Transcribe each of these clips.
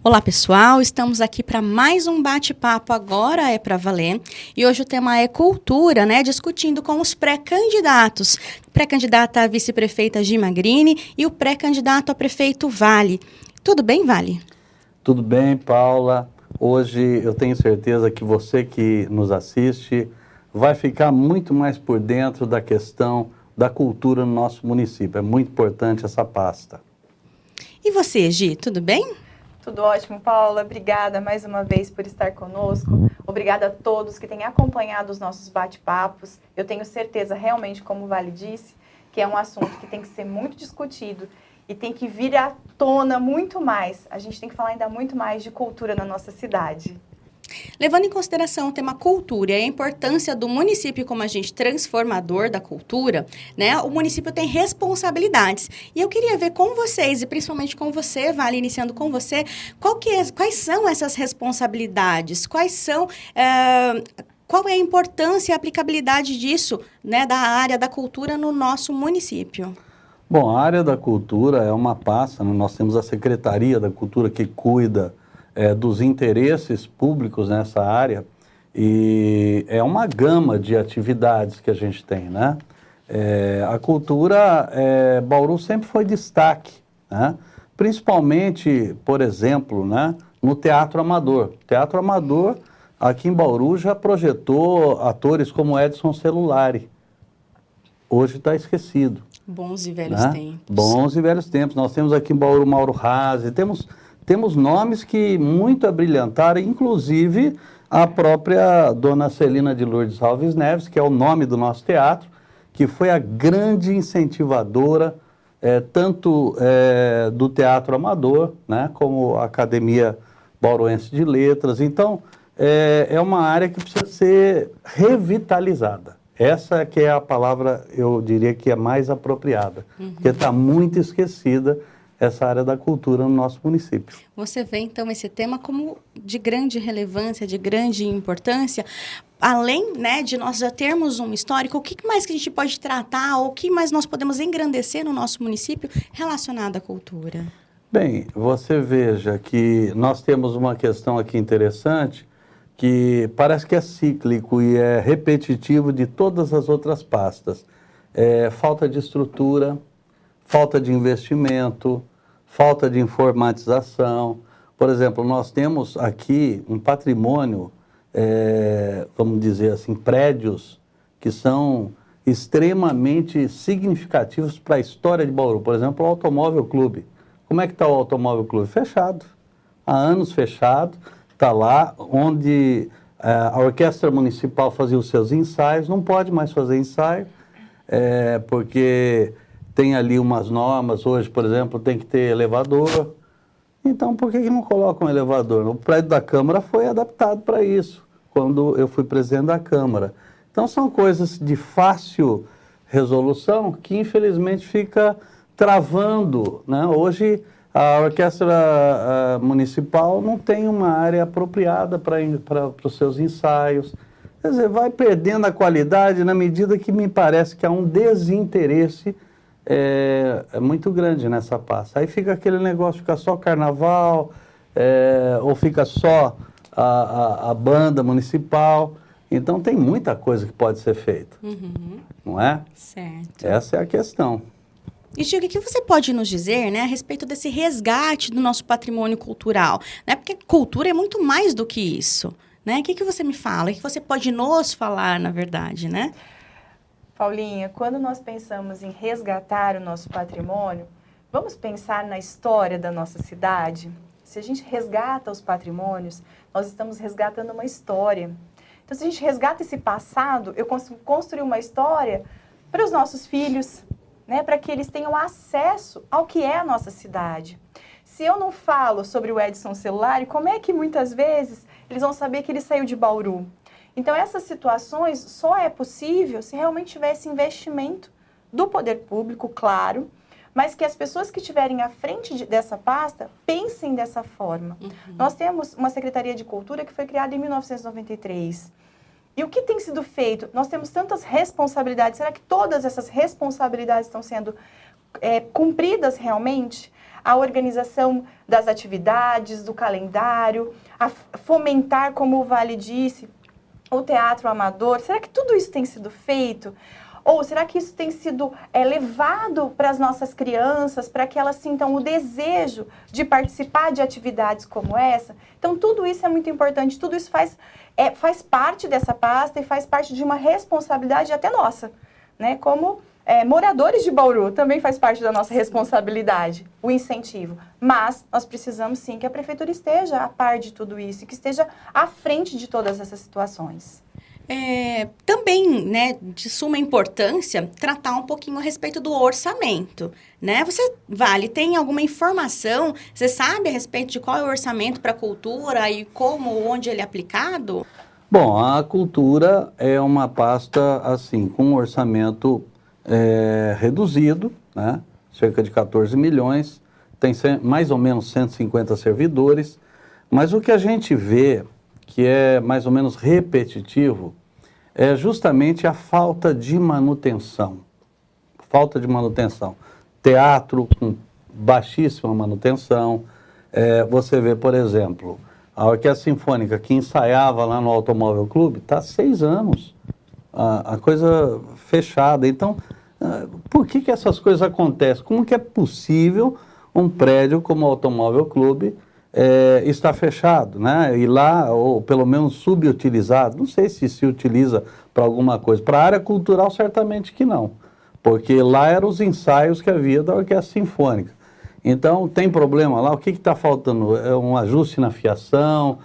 Olá pessoal, estamos aqui para mais um bate-papo Agora é para Valer e hoje o tema é cultura, né? Discutindo com os pré-candidatos. Pré-candidata a vice-prefeita Gi Magrini e o pré-candidato a prefeito Vale. Tudo bem, Vale? Tudo bem, Paula. Hoje eu tenho certeza que você que nos assiste vai ficar muito mais por dentro da questão da cultura no nosso município. É muito importante essa pasta. E você, Gi, tudo bem? Tudo ótimo, Paula. Obrigada mais uma vez por estar conosco. Obrigada a todos que têm acompanhado os nossos bate-papos. Eu tenho certeza, realmente, como o Vale disse, que é um assunto que tem que ser muito discutido e tem que vir à tona muito mais. A gente tem que falar ainda muito mais de cultura na nossa cidade. Levando em consideração o tema cultura e a importância do município como agente transformador da cultura, né, o município tem responsabilidades. E eu queria ver com vocês, e principalmente com você, Vale, iniciando com você, quais são essas responsabilidades? Qual é a importância e a aplicabilidade disso, né, da área da cultura no nosso município? Bom, a área da cultura é uma pasta, né? Nós temos a Secretaria da Cultura que cuida dos interesses públicos nessa área e é uma gama de atividades que a gente tem, né? A cultura, Bauru sempre foi destaque, né? Principalmente, por exemplo, né, no Teatro Amador. O Teatro Amador, aqui em Bauru, já projetou atores como Edson Celulari. Hoje está esquecido. Bons e velhos tempos. Bons e velhos tempos. Nós temos aqui em Bauru Mauro Razzi, temos nomes que muito abrilhantaram, inclusive a própria dona Celina de Lourdes Alves Neves, que é o nome do nosso teatro, que foi a grande incentivadora, tanto do teatro amador, né, como a Academia Bauruense de Letras. Então, é uma área que precisa ser revitalizada. Essa que é a palavra, eu diria que é mais apropriada, porque está muito esquecida essa área da cultura no nosso município. Você vê, então, esse tema como de grande relevância, de grande importância, além, né, de nós já termos um histórico, o que mais que a gente pode tratar, ou o que mais nós podemos engrandecer no nosso município relacionado à cultura? Bem, você veja que nós temos uma questão aqui interessante, que parece que é cíclico e é repetitivo de todas as outras pastas. Falta de estrutura, falta de investimento, falta de informatização. Por exemplo, nós temos aqui um patrimônio, vamos dizer assim, prédios que são extremamente significativos para a história de Bauru. Por exemplo, o Automóvel Clube. Como é que está o Automóvel Clube? Fechado. Há anos fechado. Está lá onde a Orquestra Municipal fazia os seus ensaios, não pode mais fazer ensaio, porque tem ali umas normas, hoje, por exemplo, tem que ter elevador. Então, por que não coloca um elevador? O prédio da Câmara foi adaptado para isso, quando eu fui presidente da Câmara. Então, são coisas de fácil resolução que, infelizmente, fica travando, né? Hoje, a Orquestra Municipal não tem uma área apropriada para os seus ensaios. Quer dizer, vai perdendo a qualidade na medida que me parece que há um desinteresse muito grande nessa pasta. Aí fica aquele negócio, fica só carnaval, ou fica só a banda municipal. Então, tem muita coisa que pode ser feita, não é? Certo. Essa é a questão. E, Diego, o que você pode nos dizer, né, a respeito desse resgate do nosso patrimônio cultural? Né? Porque cultura é muito mais do que isso. Né? O que você me fala? O que você pode nos falar, na verdade, né? Paulinha, quando nós pensamos em resgatar o nosso patrimônio, vamos pensar na história da nossa cidade? Se a gente resgata os patrimônios, nós estamos resgatando uma história. Então, se a gente resgata esse passado, eu consigo construir uma história para os nossos filhos, né, para que eles tenham acesso ao que é a nossa cidade. Se eu não falo sobre o Edson Celulari, como é que muitas vezes eles vão saber que ele saiu de Bauru? Então, essas situações só é possível se realmente tivesse investimento do poder público, claro, mas que as pessoas que estiverem à frente dessa pasta pensem dessa forma. Nós temos uma Secretaria de Cultura que foi criada em 1993. E o que tem sido feito? Nós temos tantas responsabilidades. Será que todas essas responsabilidades estão sendo cumpridas realmente? a organização das atividades, do calendário, a fomentar, como o Vale disse, o teatro amador? Será que tudo isso tem sido feito? Ou será que isso tem sido levado para as nossas crianças, para que elas sintam o desejo de participar de atividades como essa? Então, tudo isso é muito importante, tudo isso faz parte dessa pasta e faz parte de uma responsabilidade até nossa, né? Como moradores de Bauru, também faz parte da nossa responsabilidade, o incentivo. Mas nós precisamos sim que a prefeitura esteja a par de tudo isso e que esteja à frente de todas essas situações. Também, né, de suma importância, tratar um pouquinho a respeito do orçamento, né? Você, Vale, tem alguma informação? Você sabe a respeito de qual é o orçamento para a cultura e como, onde ele é aplicado? Bom, a cultura é uma pasta, assim, com um orçamento reduzido, né? Cerca de 14 milhões, tem mais ou menos 150 servidores, mas o que a gente vê que é mais ou menos repetitivo, é justamente a falta de manutenção. Falta de manutenção. Teatro com baixíssima manutenção. Você vê, por exemplo, a Orquestra Sinfônica que ensaiava lá no Automóvel Clube, está há 6 anos. A coisa fechada. Então, por que essas coisas acontecem? Como que é possível um prédio como o Automóvel Clube está fechado, né? E lá, ou pelo menos subutilizado, não sei se utiliza para alguma coisa. Para a área cultural, certamente que não, porque lá eram os ensaios que havia da Orquestra Sinfônica. Então, tem problema lá, o que está faltando? É um ajuste na fiação,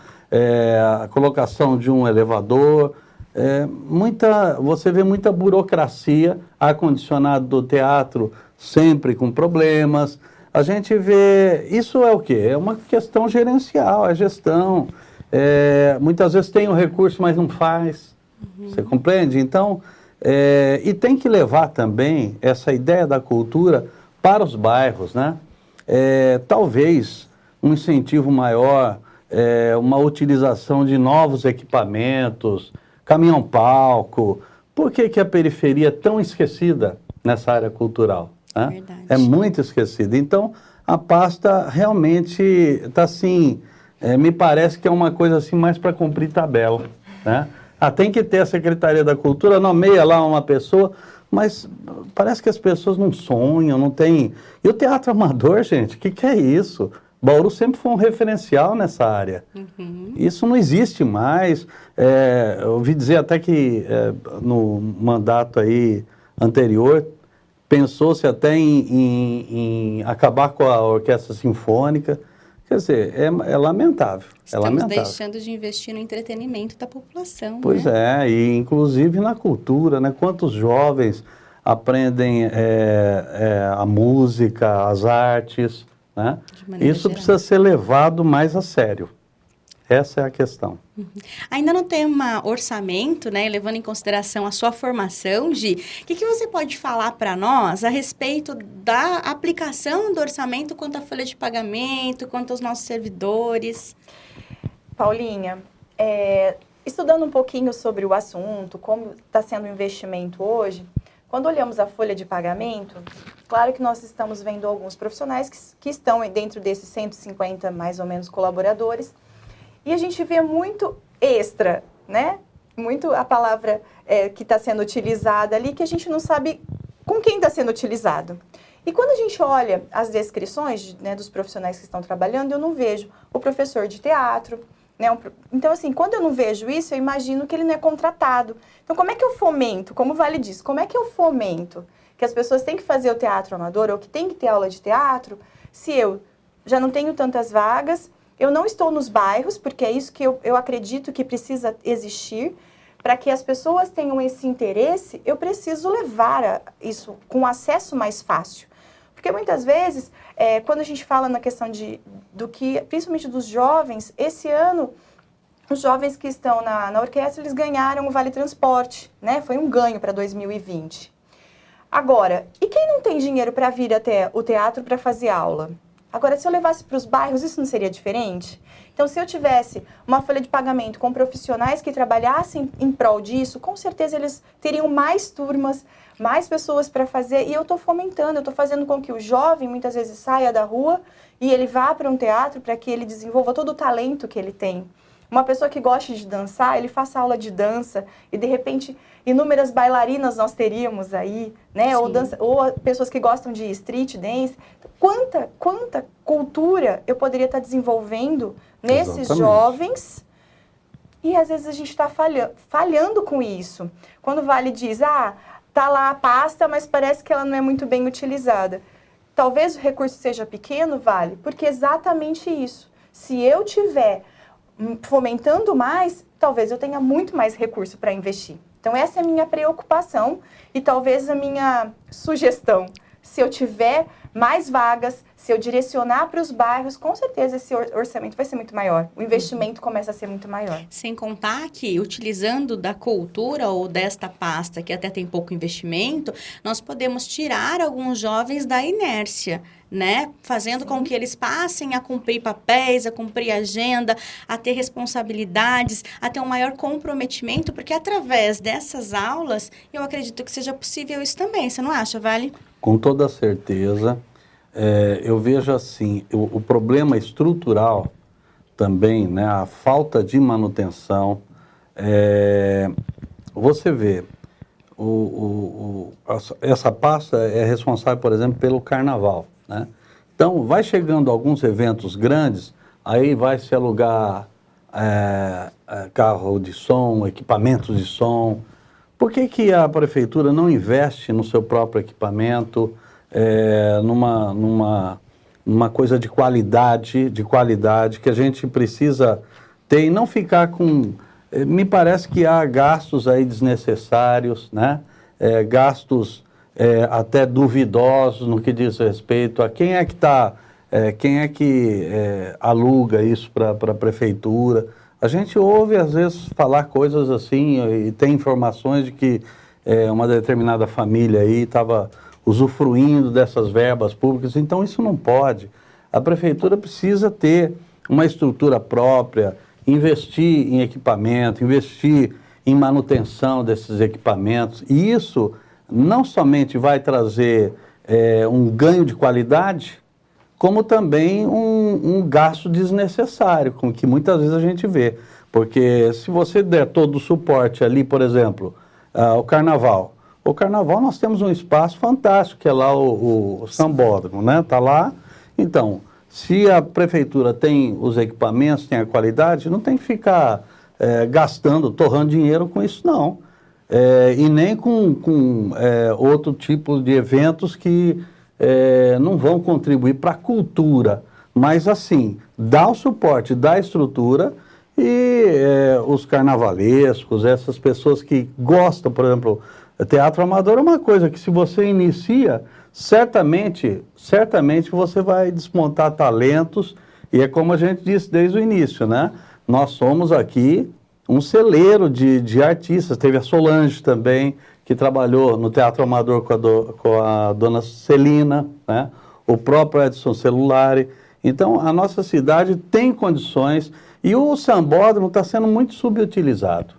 a colocação de um elevador, você vê muita burocracia, ar-condicionado do teatro sempre com problemas. A gente vê, isso é o quê? É uma questão gerencial, é gestão. Muitas vezes tem o recurso, mas não faz. Você compreende? Então, e tem que levar também essa ideia da cultura para os bairros, né? Talvez um incentivo maior, uma utilização de novos equipamentos, caminhão-palco. Por que a periferia é tão esquecida nessa área cultural? Né? É muito esquecida. Então, a pasta realmente está assim, me parece que é uma coisa assim mais para cumprir tabela. Né? Tem que ter a Secretaria da Cultura, nomeia lá uma pessoa, mas parece que as pessoas não sonham, não tem... E o teatro amador, gente, o que é isso? Bauru sempre foi um referencial nessa área. Isso não existe mais. Eu ouvi dizer até que no mandato aí anterior, pensou-se até em acabar com a Orquestra Sinfônica. Quer dizer, é lamentável. Estamos deixando de investir no entretenimento da população. Pois né? E inclusive na cultura, né? Quantos jovens aprendem a música, as artes, né? Isso geral. Precisa ser levado mais a sério. Essa é a questão. Ainda não tem um orçamento, né? Levando em consideração a sua formação, Gi, o que você pode falar para nós a respeito da aplicação do orçamento quanto à folha de pagamento, quanto aos nossos servidores? Paulinha, estudando um pouquinho sobre o assunto, como está sendo o investimento hoje, quando olhamos a folha de pagamento, claro que nós estamos vendo alguns profissionais que estão dentro desses 150, mais ou menos, colaboradores, e a gente vê muito extra, né? Muito a palavra que está sendo utilizada ali, que a gente não sabe com quem está sendo utilizado. E quando a gente olha as descrições dos profissionais que estão trabalhando, eu não vejo o professor de teatro, né? Então, assim, quando eu não vejo isso, eu imagino que ele não é contratado. Então, como é que eu fomento? Como o Vale diz, como é que eu fomento que as pessoas têm que fazer o teatro amador ou que tem que ter aula de teatro, se eu já não tenho tantas vagas, eu não estou nos bairros, porque é isso que eu acredito que precisa existir. Para que as pessoas tenham esse interesse, eu preciso levar isso com acesso mais fácil. Porque muitas vezes, quando a gente fala na questão principalmente dos jovens, esse ano, os jovens que estão na orquestra, eles ganharam o Vale Transporte, né? Foi um ganho para 2020. Agora, e quem não tem dinheiro para vir até o teatro para fazer aula? Agora, se eu levasse para os bairros, isso não seria diferente? Então, se eu tivesse uma folha de pagamento com profissionais que trabalhassem em prol disso, com certeza eles teriam mais turmas, mais pessoas para fazer, e eu estou fomentando, eu estou fazendo com que o jovem muitas vezes saia da rua e ele vá para um teatro para que ele desenvolva todo o talento que ele tem. Uma pessoa que gosta de dançar, ele faça aula de dança e, de repente, inúmeras bailarinas nós teríamos aí, né? Ou pessoas que gostam de street dance. Quanta cultura eu poderia estar desenvolvendo nesses jovens, e às vezes a gente está falhando com isso. Quando o Vale diz, tá lá a pasta, mas parece que ela não é muito bem utilizada. Talvez o recurso seja pequeno, Vale, porque é exatamente isso. Se eu tiver fomentando mais, talvez eu tenha muito mais recurso para investir. Então, essa é a minha preocupação e talvez a minha sugestão. Se eu tiver mais vagas, se eu direcionar para os bairros, com certeza esse orçamento vai ser muito maior. O investimento começa a ser muito maior. Sem contar que, utilizando da cultura ou desta pasta, que até tem pouco investimento, nós podemos tirar alguns jovens da inércia, né? Fazendo com que eles passem a cumprir papéis, a cumprir agenda, a ter responsabilidades, a ter um maior comprometimento, porque através dessas aulas, eu acredito que seja possível isso também. Você não acha, Vale? Com toda certeza. Eu vejo assim, o problema estrutural também, né? A falta de manutenção. Você vê, essa pasta é responsável, por exemplo, pelo carnaval, né? Então, vai chegando alguns eventos grandes, aí vai se alugar carro de som, equipamentos de som. Por que a prefeitura não investe no seu próprio equipamento, numa coisa de qualidade, que a gente precisa ter e não ficar com... Me parece que há gastos aí desnecessários, né? Gastos até duvidosos no que diz respeito a quem é que aluga isso para a prefeitura. A gente ouve, às vezes, falar coisas assim e tem informações de que uma determinada família aí estava usufruindo dessas verbas públicas. Então, isso não pode. A prefeitura precisa ter uma estrutura própria, investir em equipamento, investir em manutenção desses equipamentos. E isso não somente vai trazer um ganho de qualidade, como também um gasto desnecessário, com que muitas vezes a gente vê. Porque se você der todo o suporte ali, por exemplo, o Carnaval. O Carnaval nós temos um espaço fantástico, que é lá o Sambódromo, né? Está lá. Então, se a prefeitura tem os equipamentos, tem a qualidade, não tem que ficar gastando, torrando dinheiro com isso, não. E nem com outro tipo de eventos que não vão contribuir para a cultura, mas assim, dá o suporte, dá a estrutura e os carnavalescos, essas pessoas que gostam, por exemplo, teatro amador é uma coisa que se você inicia, certamente você vai despontar talentos e é como a gente disse desde o início, né? Nós somos aqui um celeiro de artistas, teve a Solange também, que trabalhou no Teatro Amador com a dona Celina, né? O próprio Edson Celulari. Então, a nossa cidade tem condições e o Sambódromo está sendo muito subutilizado.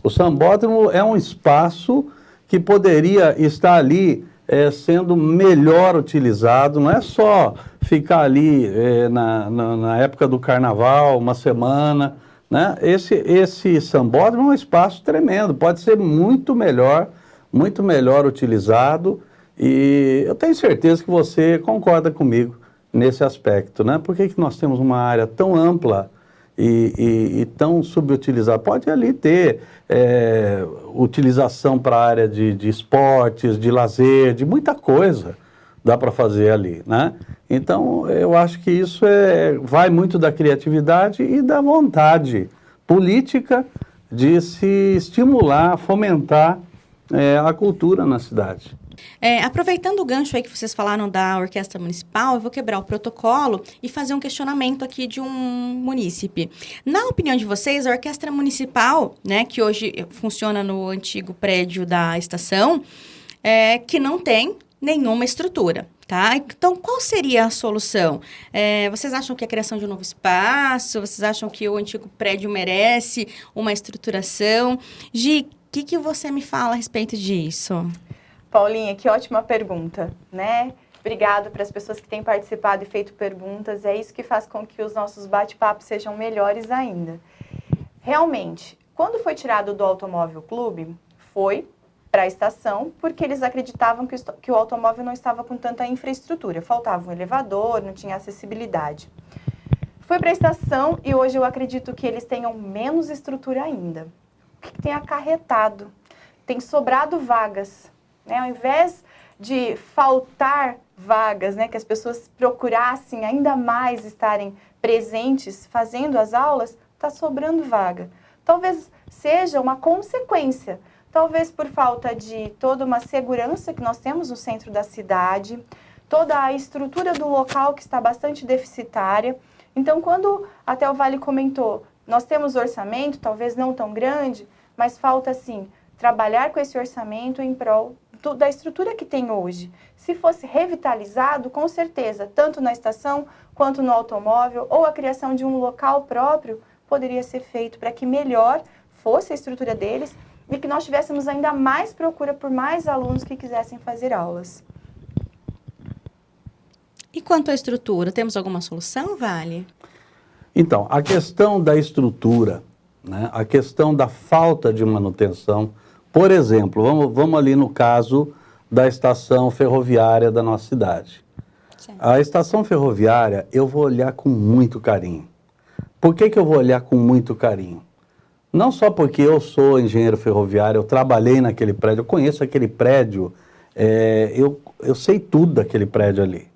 O Sambódromo é um espaço que poderia estar ali sendo melhor utilizado, não é só ficar ali na época do Carnaval, uma semana, né? Esse Sambódromo é um espaço tremendo, pode ser muito melhor utilizado e eu tenho certeza que você concorda comigo nesse aspecto, né? Por que nós temos uma área tão ampla e tão subutilizada? Pode ali ter utilização para a área de esportes, de lazer, de muita coisa dá para fazer ali, né? Então, eu acho que isso vai muito da criatividade e da vontade política de se estimular, fomentar a cultura na cidade. Aproveitando o gancho aí que vocês falaram da Orquestra Municipal, eu vou quebrar o protocolo e fazer um questionamento aqui de um munícipe. Na opinião de vocês, a Orquestra Municipal, né, que hoje funciona no antigo prédio da estação, que não tem nenhuma estrutura, tá? Então, qual seria a solução? Vocês acham que a criação de um novo espaço? Vocês acham que o antigo prédio merece uma estruturação? Gi, o que você me fala a respeito disso? Paulinha, que ótima pergunta, né? Obrigado para as pessoas que têm participado e feito perguntas. É isso que faz com que os nossos bate-papos sejam melhores ainda. Realmente, quando foi tirado do Automóvel Clube, foi para a estação, porque eles acreditavam que o automóvel não estava com tanta infraestrutura. Faltava um elevador, não tinha acessibilidade. Foi para a estação e hoje eu acredito que eles tenham menos estrutura ainda. O que tem acarretado? Tem sobrado vagas, né? Ao invés de faltar vagas, né, que as pessoas procurassem ainda mais estarem presentes fazendo as aulas, está sobrando vaga. Talvez seja uma consequência, talvez por falta de toda uma segurança que nós temos no centro da cidade, toda a estrutura do local que está bastante deficitária. Então, quando até o Vale comentou, nós temos orçamento, talvez não tão grande, mas falta, sim, trabalhar com esse orçamento em prol da estrutura que tem hoje. Se fosse revitalizado, com certeza, tanto na estação quanto no automóvel, ou a criação de um local próprio, poderia ser feito para que melhor fosse a estrutura deles e que nós tivéssemos ainda mais procura por mais alunos que quisessem fazer aulas. E quanto à estrutura, temos alguma solução, Vale? Então, a questão da estrutura, né, a questão da falta de manutenção, por exemplo, vamos ali no caso da estação ferroviária da nossa cidade. Certo. A estação ferroviária eu vou olhar com muito carinho. Por que eu vou olhar com muito carinho? Não só porque eu sou engenheiro ferroviário, eu trabalhei naquele prédio, eu conheço aquele prédio, eu sei tudo daquele prédio ali,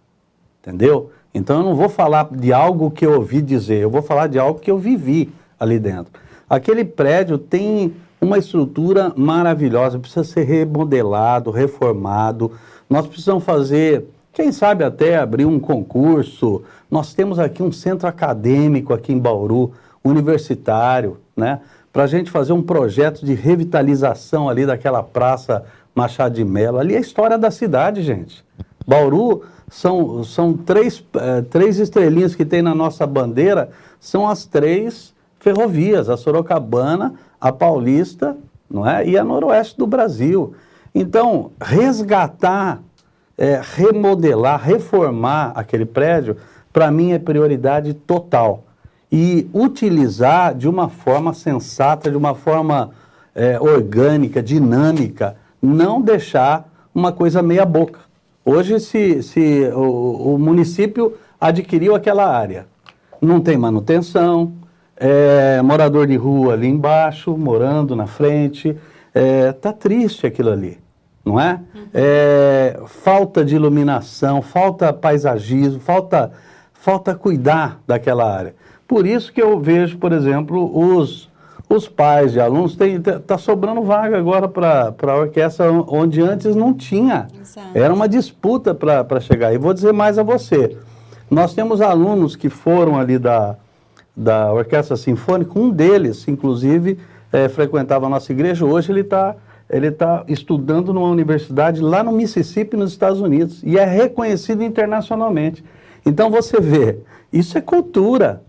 entendeu? Então eu não vou falar de algo que eu ouvi dizer, eu vou falar de algo que eu vivi ali dentro. Aquele prédio tem uma estrutura maravilhosa, precisa ser remodelado, reformado, nós precisamos fazer, quem sabe até abrir um concurso. Nós temos aqui um centro acadêmico aqui em Bauru, universitário, né? Para a gente fazer um projeto de revitalização ali daquela praça Machado de Mello. Ali é a história da cidade, gente. Bauru são três estrelinhas que tem na nossa bandeira, são as 3 ferrovias, a Sorocabana, a Paulista, não é? E a Noroeste do Brasil. Então, resgatar, remodelar, reformar aquele prédio, para mim é prioridade total. E utilizar de uma forma sensata, de uma forma orgânica, dinâmica, não deixar uma coisa meia boca. Hoje, se o município adquiriu aquela área, não tem manutenção, morador de rua ali embaixo, morando na frente, tá triste aquilo ali, não é? Falta de iluminação, falta paisagismo, falta cuidar daquela área. Por isso que eu vejo, por exemplo, os pais de alunos, tá sobrando vaga agora para a orquestra, onde antes não tinha. Exato. Era uma disputa para chegar. E vou dizer mais a você, nós temos alunos que foram ali da Orquestra Sinfônica, um deles, inclusive, frequentava a nossa igreja, hoje ele tá estudando numa universidade lá no Mississippi, nos Estados Unidos, e é reconhecido internacionalmente. Então, você vê, isso é cultura.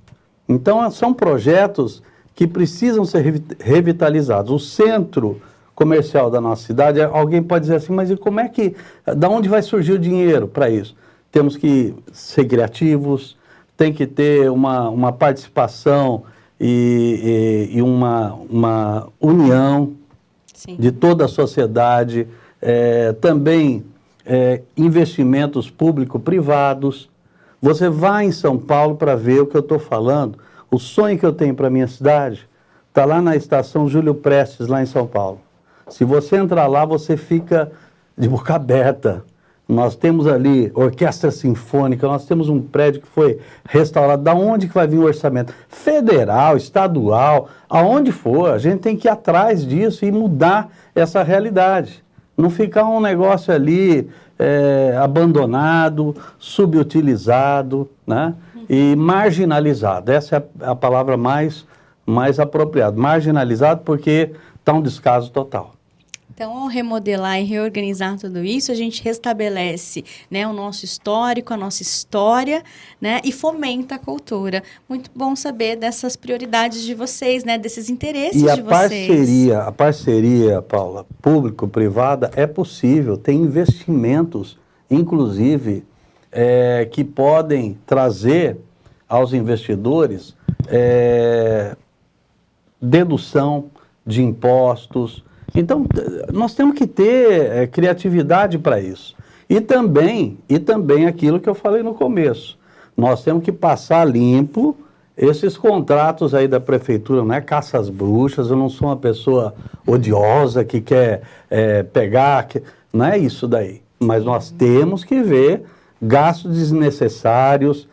Então, são projetos que precisam ser revitalizados. O centro comercial da nossa cidade, alguém pode dizer assim, mas e como é que, da onde vai surgir o dinheiro para isso? Temos que ser criativos, tem que ter uma participação e uma união, sim, de toda a sociedade, também investimentos público-privados. Você vai em São Paulo para ver o que eu estou falando. O sonho que eu tenho para a minha cidade está lá na estação Júlio Prestes, lá em São Paulo. Se você entrar lá, você fica de boca aberta. Nós temos ali orquestra sinfônica, nós temos um prédio que foi restaurado. Da onde que vai vir o orçamento? Federal, estadual, aonde for. A gente tem que ir atrás disso e mudar essa realidade. Não ficar um negócio ali abandonado, subutilizado, né? E marginalizado. Essa é a palavra mais apropriada. Marginalizado porque está um descaso total. Então, ao remodelar e reorganizar tudo isso, a gente restabelece, né, o nosso histórico, a nossa história, né, e fomenta a cultura. Muito bom saber dessas prioridades de vocês, né, desses interesses de vocês. A parceria, Paula, público-privada é possível, tem investimentos, inclusive, que podem trazer aos investidores dedução de impostos. Então, nós temos que ter criatividade para isso. E também aquilo que eu falei no começo. Nós temos que passar limpo esses contratos aí da prefeitura, não é caça às bruxas, eu não sou uma pessoa odiosa que quer pegar, não é isso daí. Mas nós temos que ver gastos desnecessários.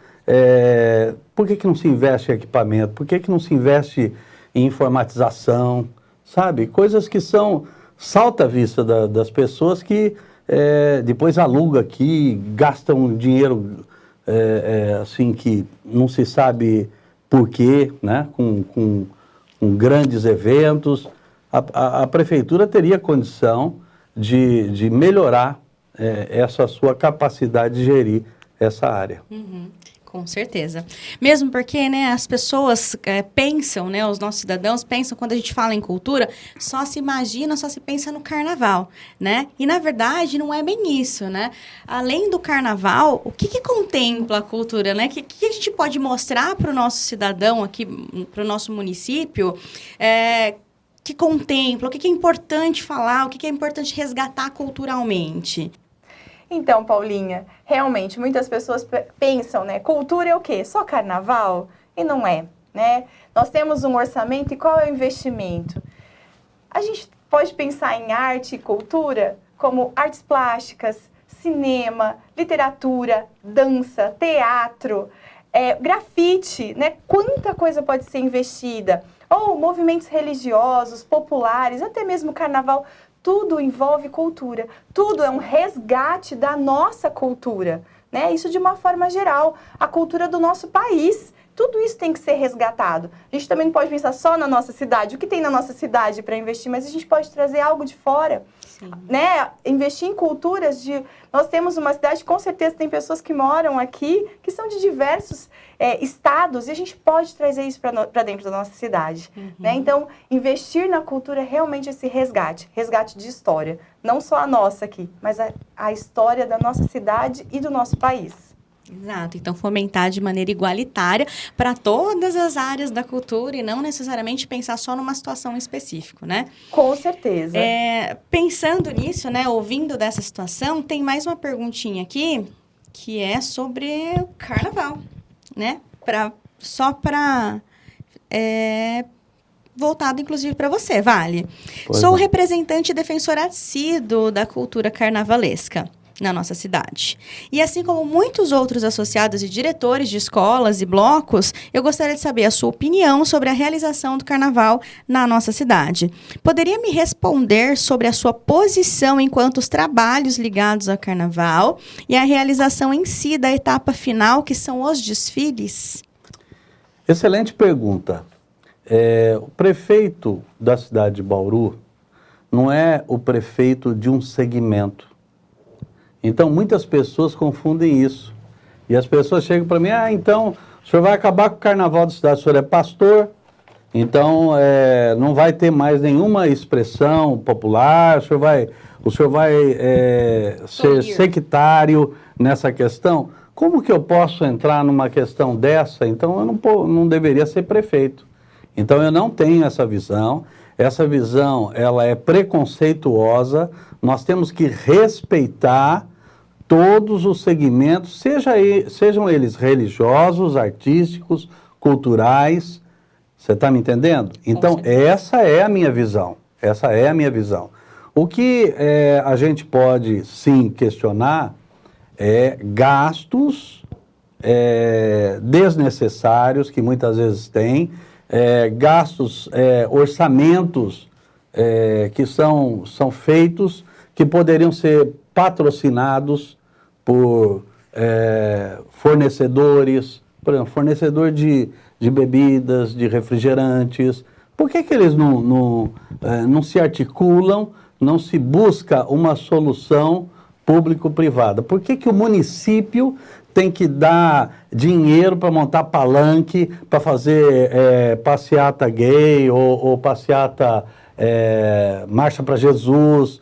Por que não se investe em equipamento? Por que não se investe em informatização? Sabe? Coisas que salta à vista das pessoas que depois aluga aqui, gastam dinheiro assim que não se sabe por quê, né? Com grandes eventos. A prefeitura teria condição de melhorar essa sua capacidade de gerir essa área. Uhum. Com certeza. Mesmo porque, né, as pessoas pensam, né, os nossos cidadãos pensam, quando a gente fala em cultura, só se pensa no carnaval, né? E, na verdade, não é bem isso, né? Além do carnaval, o que contempla a cultura, né? O que a gente pode mostrar para o nosso cidadão aqui, para o nosso município, que contempla, o que é importante falar, o que é importante resgatar culturalmente? Então, Paulinha, realmente, muitas pessoas pensam, né? Cultura é o quê? Só carnaval? E não é, né? Nós temos um orçamento e qual é o investimento? A gente pode pensar em arte e cultura como artes plásticas, cinema, literatura, dança, teatro, grafite, né? Quanta coisa pode ser investida? Ou movimentos religiosos, populares, até mesmo carnaval. Tudo envolve cultura, tudo é um resgate da nossa cultura, né? Isso de uma forma geral, a cultura do nosso país. Tudo isso tem que ser resgatado. A gente também não pode pensar só na nossa cidade, o que tem na nossa cidade para investir, mas a gente pode trazer algo de fora, né? Investir em culturas Nós temos uma cidade, com certeza tem pessoas que moram aqui, que são de diversos estados, e a gente pode trazer isso para dentro da nossa cidade, né? Então, investir na cultura é realmente esse resgate de história. Não só a nossa aqui, mas a história da nossa cidade e do nosso país. Exato, então fomentar de maneira igualitária para todas as áreas da cultura e não necessariamente pensar só numa situação específica, né? Com certeza. Pensando nisso, né, ouvindo dessa situação, tem mais uma perguntinha aqui que é sobre o carnaval, né? Voltado, inclusive, para você, Vale. Sou representante e defensor assíduo da cultura carnavalesca na nossa cidade. E assim como muitos outros associados e diretores de escolas e blocos, eu gostaria de saber a sua opinião sobre a realização do carnaval na nossa cidade. Poderia me responder sobre a sua posição enquanto os trabalhos ligados ao carnaval e a realização em si da etapa final, que são os desfiles? Excelente pergunta. O prefeito da cidade de Bauru não é o prefeito de um segmento. Então, muitas pessoas confundem isso. E as pessoas chegam para mim, então, o senhor vai acabar com o carnaval da cidade, o senhor é pastor, então não vai ter mais nenhuma expressão popular, o senhor vai ser sectário nessa questão. Como que eu posso entrar numa questão dessa? Então, eu não deveria ser prefeito. Então, eu não tenho essa visão. Essa visão, ela é preconceituosa. Nós temos que respeitar todos os segmentos, sejam eles religiosos, artísticos, culturais. Você está me entendendo? Então, essa é a minha visão. Essa é a minha visão. O que a gente pode, sim, questionar é gastos desnecessários, que muitas vezes tem, gastos, orçamentos que são feitos, que poderiam ser patrocinados por fornecedores, por exemplo, fornecedor de bebidas, de refrigerantes. Por que eles não se articulam não se busca uma solução público-privada? Por que que o município tem que dar dinheiro para montar palanque, para fazer passeata gay ou passeata marcha para Jesus?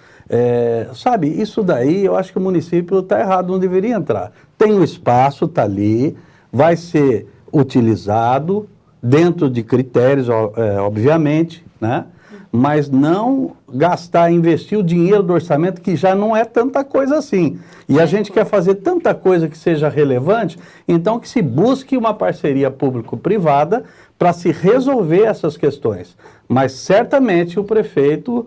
Sabe, isso daí eu acho que o município está errado, não deveria entrar. Tem o espaço, está ali, vai ser utilizado dentro de critérios, obviamente, né? Mas não gastar, investir o dinheiro do orçamento, que já não é tanta coisa assim. E a gente quer fazer tanta coisa que seja relevante, então que se busque uma parceria público-privada para se resolver essas questões. Mas certamente o prefeito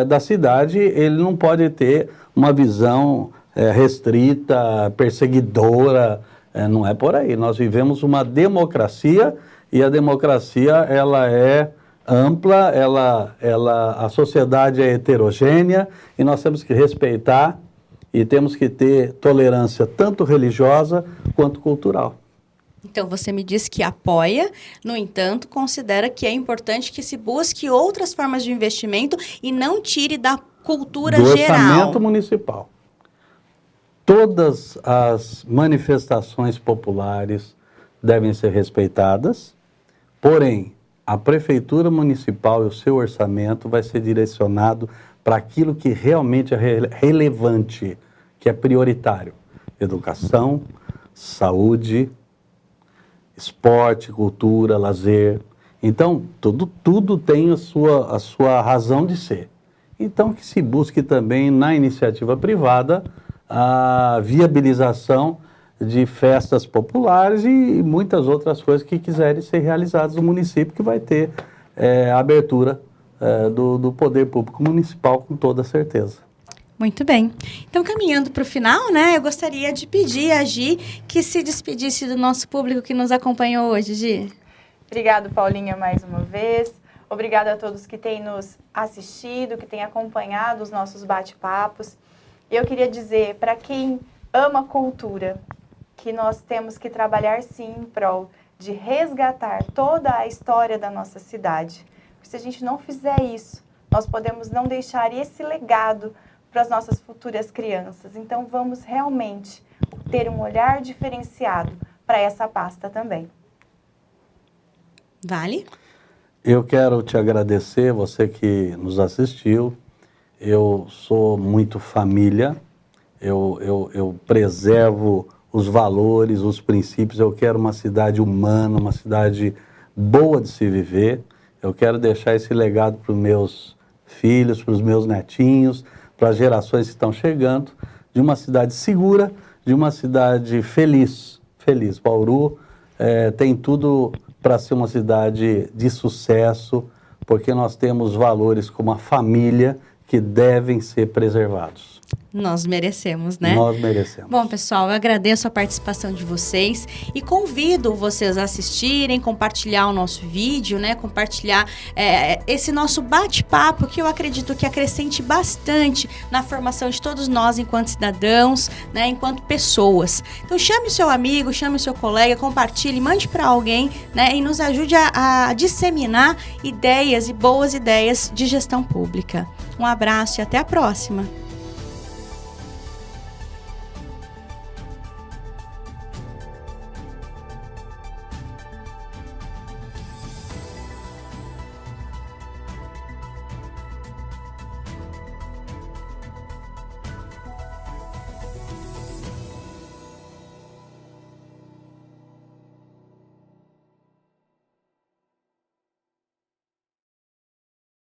da cidade, ele não pode ter uma visão restrita, perseguidora, não é por aí. Nós vivemos uma democracia e a democracia, ela é ampla, a sociedade é heterogênea e nós temos que respeitar e temos que ter tolerância tanto religiosa quanto cultural. Então, você me diz que apoia, no entanto, considera que é importante que se busque outras formas de investimento e não tire da cultura do geral. Orçamento municipal. Todas as manifestações populares devem ser respeitadas, porém, a prefeitura municipal e o seu orçamento vai ser direcionado para aquilo que realmente é relevante, que é prioritário. Educação, saúde, esporte, cultura, lazer. Então, tudo tem a sua razão de ser. Então, que se busque também na iniciativa privada a viabilização de festas populares e muitas outras coisas que quiserem ser realizadas no município, que vai ter a abertura do poder público municipal, com toda certeza. Muito bem. Então, caminhando para o final, né, eu gostaria de pedir a Gi que se despedisse do nosso público que nos acompanhou hoje, Gi. Obrigado, Paulinha, mais uma vez. Obrigada a todos que têm nos assistido, que têm acompanhado os nossos bate-papos. Eu queria dizer, para quem ama cultura, que nós temos que trabalhar sim em prol de resgatar toda a história da nossa cidade. Porque se a gente não fizer isso, nós podemos não deixar esse legado para as nossas futuras crianças. Então, vamos realmente ter um olhar diferenciado para essa pasta também. Vale? Eu quero te agradecer, você que nos assistiu. Eu sou muito família, eu preservo os valores, os princípios. Eu quero uma cidade humana, uma cidade boa de se viver. Eu quero deixar esse legado para os meus filhos, para os meus netinhos, para as gerações que estão chegando, de uma cidade segura, de uma cidade feliz. Bauru tem tudo para ser uma cidade de sucesso, porque nós temos valores como a família que devem ser preservados. Nós merecemos, né? Nós merecemos. Bom, pessoal, eu agradeço a participação de vocês e convido vocês a assistirem, compartilhar o nosso vídeo, né? Compartilhar esse nosso bate-papo, que eu acredito que acrescente bastante na formação de todos nós enquanto cidadãos, né? Enquanto pessoas. Então, chame o seu amigo, chame o seu colega, compartilhe, mande para alguém, né? E nos ajude a disseminar ideias e boas ideias de gestão pública. Um abraço e até a próxima!